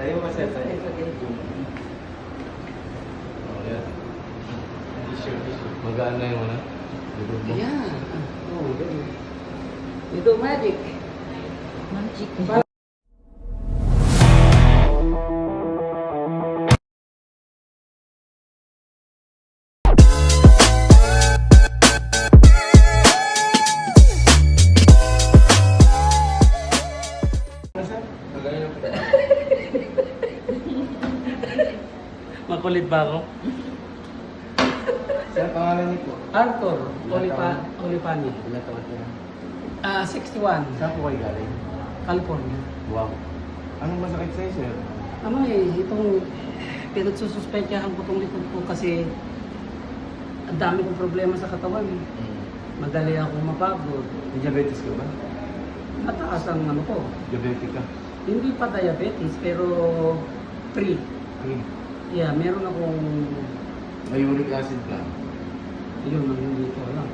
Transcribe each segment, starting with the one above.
Tayo ka sir, tayo. Oh, yan. Magaan na yung ano? Likod mo. Ayan. Oh, ganun. Ito magic. Magic. Makulit ba ako? Sir, pangalan niyo po? Arthur Olipani. Ilan taon po? 61, Saan po kayo galing? California. Wow. Anong masakit sa'yo, sir? Ano itong pinagsususpensyahan ko itong likod ko kasi ang dami kong problema sa katawan. Madali akong mapagod. May diabetes ka ba? Mataas ang ano ko. Diabetic ka? Hindi pa diabetes pero pre. Yeah, meron akong May uric acid ka? yun ang hindi ko alam.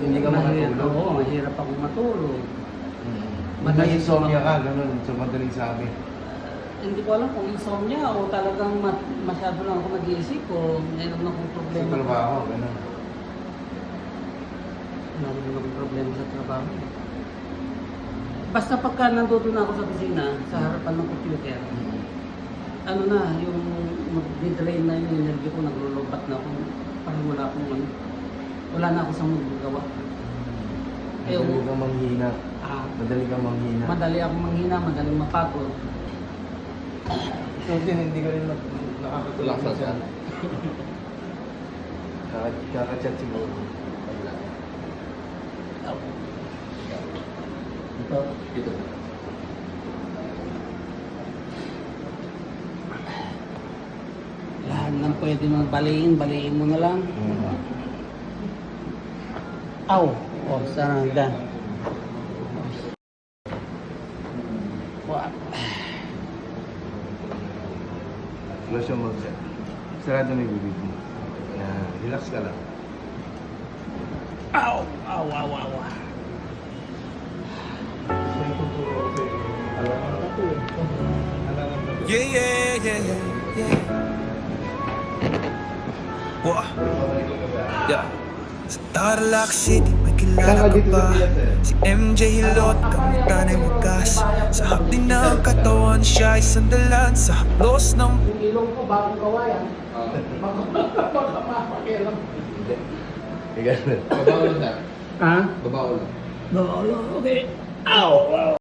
Hindi ka makatulog? Oo, mahirap akong matulog. May insomnia ka, ganun. So, madaling sabi. Hindi ko alam kung insomnia o talagang masyado lang ako nag-iisip o meron akong Sa problema. trabaho, ganun. Meron akong problema sa trabaho. Basta pagka nandito na ako sa kusina, sa harapan ng computer, ano na, yung mag-drain na yung energy ko, naglulubat na ako. Parang wala akong ano. Wala na ako sa magagawa. Madali kang manghina. Madali kang manghina. Madali akong manghina, madaling mapagod. So, hindi ka rin nakakatulak sa siya. Kakachat siguro. Ito. Ito. Lahat ng pwede mong baliin mo na lang. Aw! Oh, sana hanggang. Close yung mag-set. Sarado na yung bibig mo. Yan. Relax ka lang. Aw! Aw, aw, aw, aw. Yeah, yeah, yeah, yeah. Wah. Yeah. Sa Tarlac City, may kilala ka ba? Si MJ Hilot, kamutan ay wagas. Sa hapdi ng katawan, siya ay sandalan. Sa haplos ng Yung ilong ko, bagong gawa yan. Baka mapakialam. Ganun. Babaw lang. Ha? Babaw lang. No, okay. Aw!